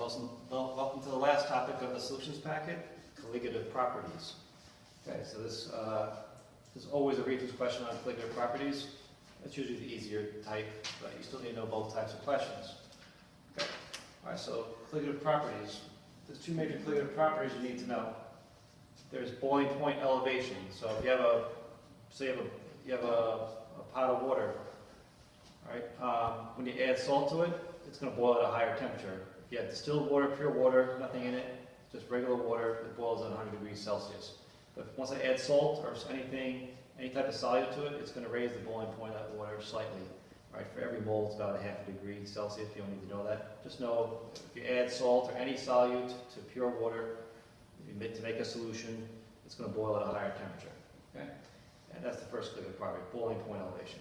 Welcome to the last topic of the solutions packet, colligative properties. Okay, so this is always a read-through question on colligative properties. It's usually the easier type, but you still need to know both types of questions. Okay, all right, so colligative properties. There's two major colligative properties you need to know. There's boiling point elevation. So if you have a, say you have a pot of water, right? When you add salt to it, it's going to boil at a higher temperature. If you have distilled water, pure water, nothing in it, just regular water, it boils at 100 degrees Celsius. But once I add salt or anything, any type of solute to it, it's going to raise the boiling point of that water slightly. Right? For every mole, it's about a half a degree Celsius. You don't need to know that. Just know if you add salt or any solute to pure water, to make a solution, it's going to boil at a higher temperature. Okay? And that's the first colligative property, boiling point elevation.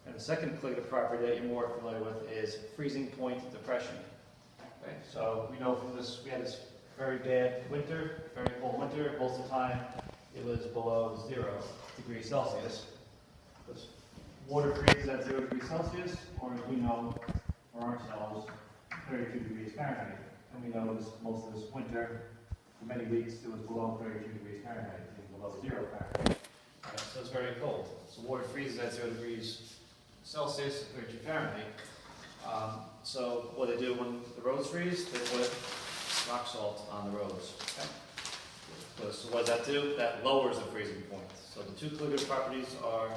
And the second colligative property that you're more familiar with is freezing point depression. Okay? So we know from this, we had this very bad winter, very cold winter. Most of the time, it was below 0 degrees Celsius. This water freezes at 0 degrees Celsius, or as we know, for ourselves, 32 degrees Fahrenheit. And we know this, most of this winter, for many weeks, it was below 32 degrees Fahrenheit, even below 0 Fahrenheit. Right, so it's very cold. So water freezes at 0 degrees Celsius at 32 Fahrenheit. So what they do when the roads freeze, they put rock salt on the roads. Okay? So what does that do? That lowers the freezing point. So the two colligative properties are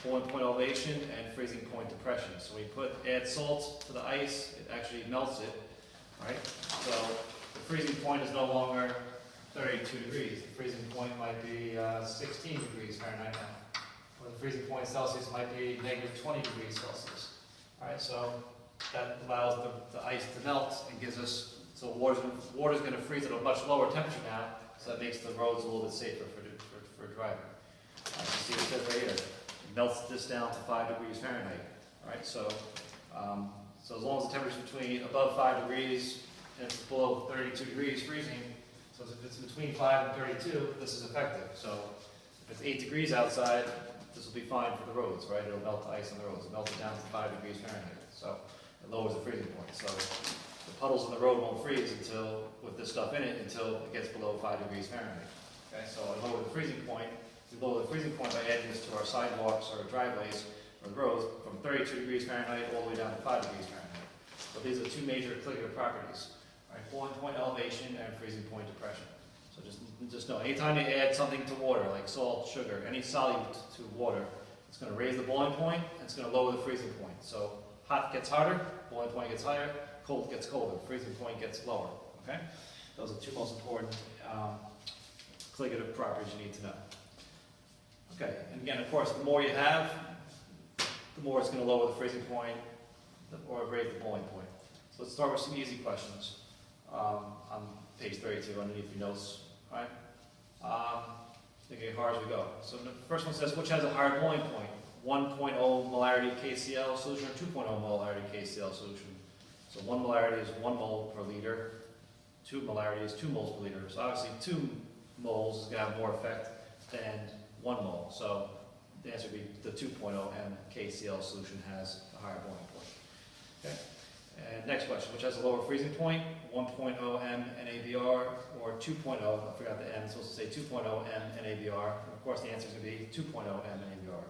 boiling point elevation and freezing point depression. So when you add salt to the ice, it actually melts it, right? So the freezing point is no longer 32 degrees. The freezing point might be 16 degrees Fahrenheit now. Or the freezing point Celsius might be negative 20 degrees Celsius. All right, so that allows the ice to melt and gives us, so water's going to freeze at a much lower temperature now, so that makes the roads a little bit safer for driving. You see what it says right here. It melts this down to 5 degrees Fahrenheit. All right, so as long as the temperature is between above 5 degrees and it's below 32 degrees freezing, so if it's between 5 and 32, this is effective. So if it's 8 degrees outside, this will be fine for the roads, right? It'll melt the ice on the roads. It'll melt it down to 5 degrees Fahrenheit. So it lowers the freezing point. So the puddles in the road won't freeze with this stuff in it until it gets below 5 degrees Fahrenheit. Okay, so I lower the freezing point. We lower the freezing point by adding this to our sidewalks or driveways or the roads from 32 degrees Fahrenheit all the way down to 5 degrees Fahrenheit. So these are two major colligative properties. Right, boiling point elevation and freezing point depression. So just know, anytime you add something to water, like salt, sugar, any solute to water, it's going to raise the boiling point, and it's going to lower the freezing point. So hot gets hotter, boiling point gets higher, cold gets colder, freezing point gets lower. Okay? Those are the two most important colligative properties you need to know. Okay, and again, of course, the more you have, the more it's going to lower the freezing point or raise the boiling point. So let's start with some easy questions. On page 32 underneath your notes, right? Thinking hard as we go. So the first one says, which has a higher boiling point? 1.0 molarity KCl solution or 2.0 molarity KCl solution? So 1 molarity is 1 mole per liter. 2 molarity is 2 moles per liter. So obviously 2 moles is going to have more effect than 1 mole. So the answer would be the 2.0 M KCl solution has a higher boiling point. Okay. And next question, which has a lower freezing point, 1.0 M NaBr or 2.0, I forgot the M, it's supposed to say 2.0 M NaBr. And of course the answer is going to be 2.0 M NaBr.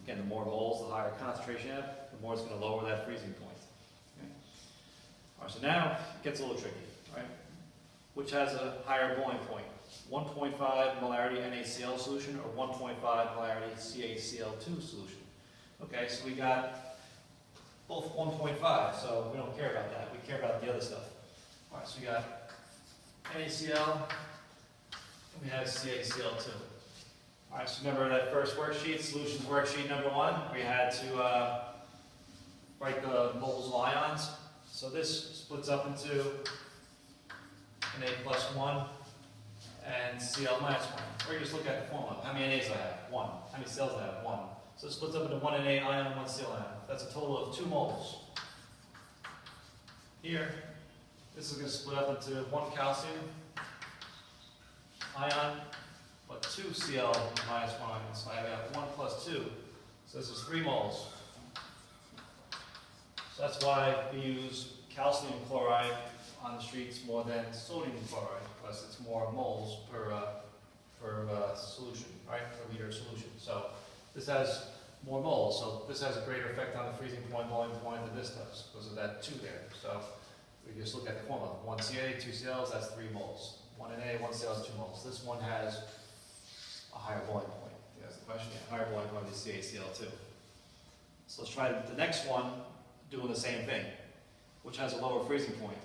Again, the more moles, the higher concentration you have, the more it's going to lower that freezing point. Okay. All right, so now it gets a little tricky, right? Which has a higher boiling point, 1.5 molarity NaCl solution or 1.5 molarity CaCl2 solution? Okay, so we got both 1.5, so we don't care about that. We care about the other stuff. All right, so we got NaCl, and we have CaCl2. All right, so remember that first worksheet, solutions worksheet number 1, we had to write the moles of ions. So this splits up into Na plus 1 and Cl minus 1. Or you just look at the formula. How many Nas do I have? 1. How many cells do I have? 1. So it splits up into 1 Na ion and 1 Cl ion. That's a total of 2 moles. Here, this is going to split up into 1 calcium ion, but 2 Cl minus 1 ions. So I have 1 plus 2. So this is 3 moles. So that's why we use calcium chloride on the streets more than sodium chloride, because it's more moles per solution, right, per liter of solution. So this has more moles, so this has a greater effect on the freezing point, boiling point than this does, because of that 2 there. So we just look at the formula. 1 Ca, 2 Cls, that's 3 moles. 1 Na, 1 Cl is 2 moles. This one has a higher boiling point. That's the question. Yeah, higher boiling point is CaCl2. So let's try the next one doing the same thing, which has a lower freezing point.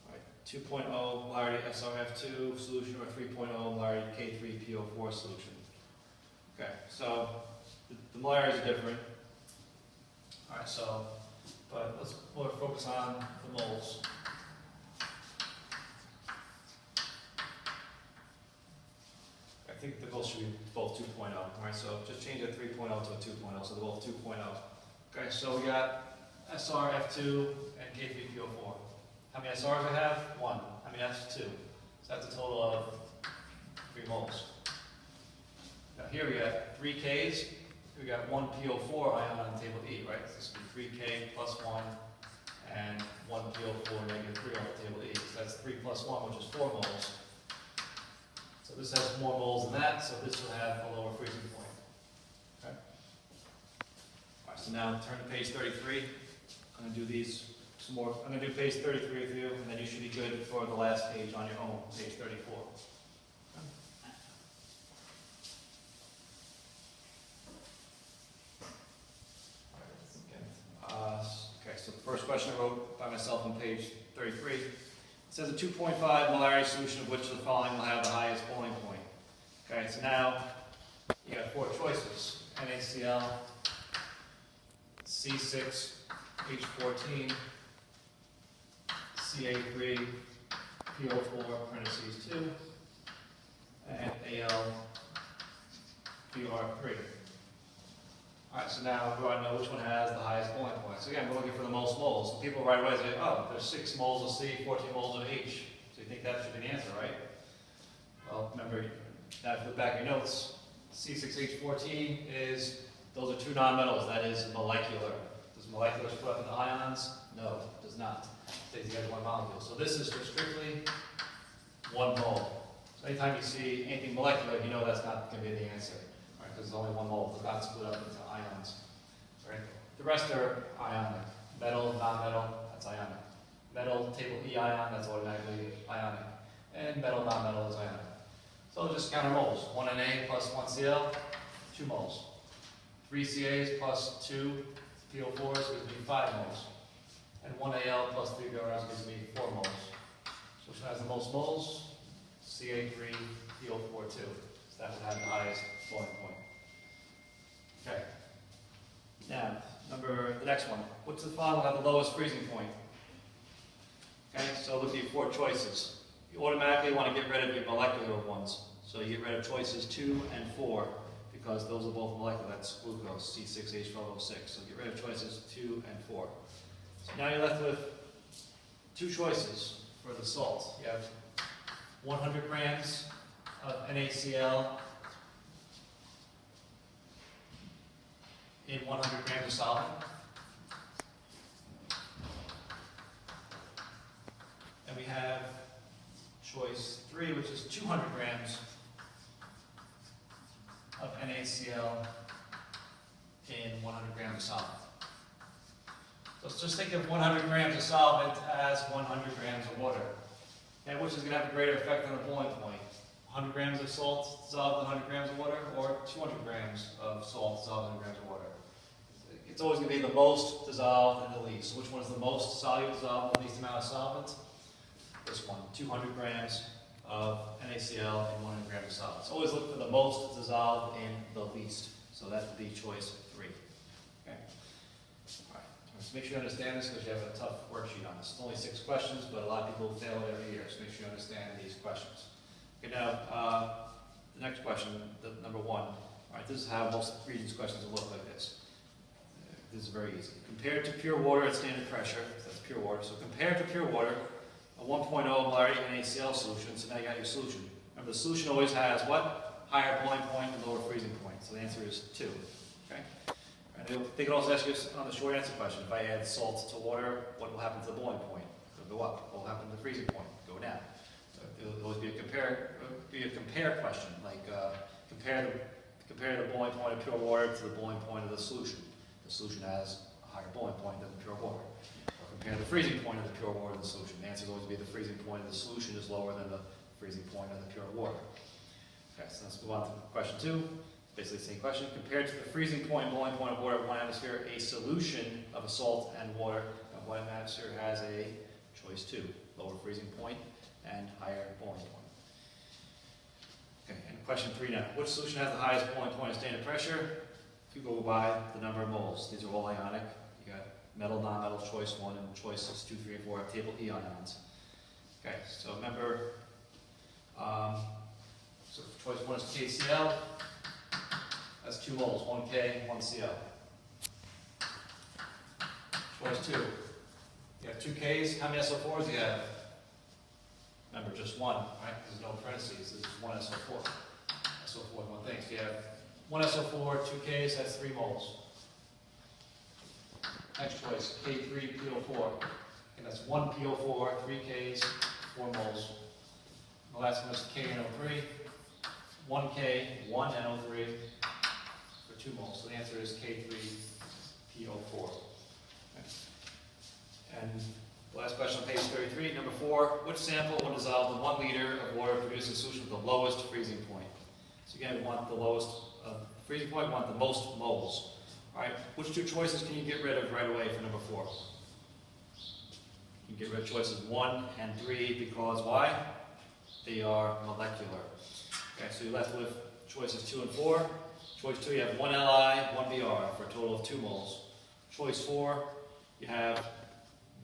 All right, 2.0 molarity SRF2 solution or 3.0 molarity K3PO4 solution. Okay, so the molarities are different. All right, so, but let's more focus on the moles. I think they both should be both 2.0. All right, so just change that 3.0 to a 2.0, so they're both 2.0. Okay, so we got SRF2 and K3PO4. How many SRs do I have? 1. How many Fs? 2. So that's a total of 3 moles. Now here we got 3 Ks. We got 1 PO4 ion on table E, right? So this would be 3K plus 1 and 1 PO4 negative 3 on table E. So that's 3 plus 1, which is 4 moles. So this has more moles than that, so this will have a lower freezing point. Okay? All right, so now turn to page 33. I'm going to do these some more. I'm going to do page 33 with you, and then you should be good for the last page on your own, page 34. Okay, so the first question I wrote by myself on page 33. It says a 2.5 molarity solution of which the following will have the highest boiling point. Okay, so now you got 4 choices. NaCl, C6H14, Ca3, PO4 parentheses 2, and AlBr3. Alright, so now we want to know which one has the highest boiling point. So again, we're looking for the most moles. So people right away say, oh, there's 6 moles of C, 14 moles of H. So you think that should be the answer, right? Well, remember, now if you look back at your notes, C6H14 is, those are 2 nonmetals, that is molecular. Does molecular split up into ions? No, it does not. It stays together as 1 molecule. So this is just strictly 1 mole. So anytime you see anything molecular, you know that's not going to be the answer. Because there's only 1 mole, it does not split up into ions. Right? The rest are ionic. Metal, non-metal, that's ionic. Metal, table E ion, that's automatically ionic. And metal, non-metal is ionic. So just count our moles. 1 Na plus 1 Cl, 2 moles. 3 Cas plus 2 PO4s gives me 5 moles. And 1 Al plus 3 Brs gives me 4 moles. So which one has the most moles? Ca3PO4 2. So that would have the highest boiling point. Okay. Now, the next one. What's the following will have the lowest freezing point? Okay, so look at your 4 choices. You automatically want to get rid of your molecular ones. So you get rid of choices 2 and 4 because those are both molecular. That's glucose, C6H12O6. So get rid of choices 2 and 4. So now you're left with 2 choices for the salt. You have 100 grams of NaCl in 100 grams of solvent. And we have choice 3, which is 200 grams of NaCl in 100 grams of solvent. So let's just think of 100 grams of solvent as 100 grams of water, and which is going to have a greater effect on the boiling point. 100 grams of salt dissolved in 100 grams of water, or 200 grams of salt dissolved in 100 grams of water. It's always going to be the most dissolved and the least. So which one is the most soluble dissolved and the least amount of solvent? This one, 200 grams of NaCl in 100 grams of solvent. So always look for the most dissolved and the least. So that would be choice 3. Okay. All right. Let's make sure you understand this because you have a tough worksheet on this. It's only 6 questions, but a lot of people fail it every year. So make sure you understand these questions. Okay, now, the next question, number 1. All right, this is how most Regents questions will look like this. This is very easy. Compared to pure water at standard pressure, so that's pure water. So compared to pure water, a 1.0 molarity NaCl solution, so now you got your solution. Remember, the solution always has what? Higher boiling point and lower freezing point. So the answer is 2. Okay? And they could also ask you on the short answer question, if I add salt to water, what will happen to the boiling point? It'll go up. What will happen freezing point, go down. So it'll always be a compare question, like compare the boiling point of pure water to the boiling point of the solution. The solution has a higher boiling point than the pure water. Or compare the freezing point of the pure water to the solution. The answer is always be the freezing point of the solution is lower than the freezing point of the pure water. Okay, so let's move on to question 2. Basically the same question. Compared to the freezing point and boiling point of water at 1 atmosphere, a solution of a salt and water at 1 atmosphere has a choice 2, lower freezing point and higher boiling point. Okay, and question 3 now. Which solution has the highest boiling point of standard pressure? You go by the number of moles. These are all ionic. You got metal, non-metal, choice 1, and choices 2, 3, and 4 have table E ions. Okay, so remember, so choice 1 is KCl. That's 2 moles, 1 K, 1 Cl. Choice 2. You have 2 Ks. How many SO4s do you have? Remember, just 1, right? There's no parentheses. This is 1 SO4. SO4 is one thing. So you have 1 SO4, 2 Ks, that's 3 moles. Next choice, K3PO4. And that's 1 PO4, 3 Ks, 4 moles. The last one is KNO3. 1 K, 1 NO3 for 2 moles. So the answer is K3PO4. Okay. And the last question on page 33, number 4. Which sample, when dissolved in 1 liter of water, produces a solution with the lowest freezing point? So again, we want the lowest freezing point, we want the most moles. All right, which 2 choices can you get rid of right away for number 4? You can get rid of choices 1 and 3 because why? They are molecular. Okay, so you're left with choices 2 and 4. Choice 2, you have 1 Li, 1 Br for a total of 2 moles. Choice 4, you have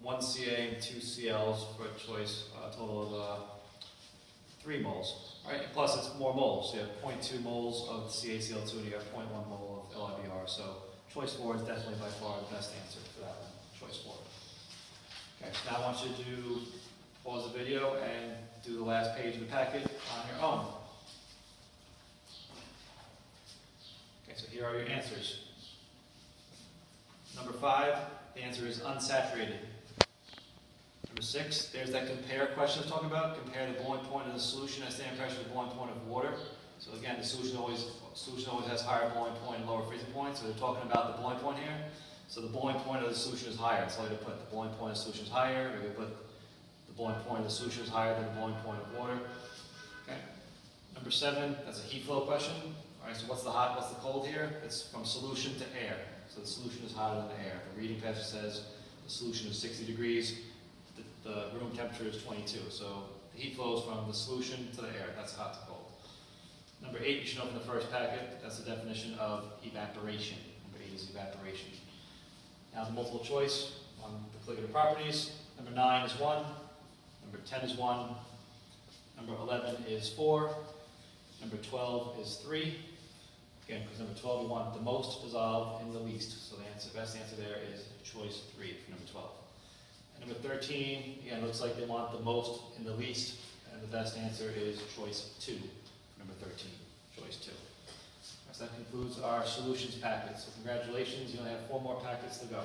1 Ca and 2 Cls for a choice, total of 3 moles. All right, plus it's more moles. So you have 0.2 moles of CaCl2 and you have 0.1 mole of LiBr. So choice 4 is definitely by far the best answer for that one, choice 4. Okay, so now I want you to pause the video and do the last page of the packet on your own. Okay, so here are your answers. Number 5, the answer is unsaturated. Number 6, there's that compare question I was talking about. Compare the boiling point of the solution at standard pressure to the boiling point of water. So again, the solution always has higher boiling point and lower freezing point. So they're talking about the boiling point here. So the boiling point of the solution is higher. That's all you put. The boiling point of the solution is higher. We're going to put the boiling point of the solution is higher than the boiling point of water. Okay. Number 7, that's a heat flow question. All right. So what's the hot? What's the cold here? It's from solution to air. So the solution is hotter than the air. The reading passage says the solution is 60 degrees. The room temperature is 22. So the heat flows from the solution to the air. That's hot to cold. Number 8, you should know from the first packet. That's the definition of evaporation. Number 8 is evaporation. Now the multiple choice on the colligative properties. Number 9 is 1. Number 10 is 1. Number 11 is 4. Number 12 is 3. Again, because number 12 we want the most dissolved in the least. So the best answer there is choice 3 for number 12. And number 13, again, looks like they want the most in the least. And the best answer is choice 2 for number 13. Choice 2. So that concludes our solutions packet. So congratulations, you only have 4 more packets to go.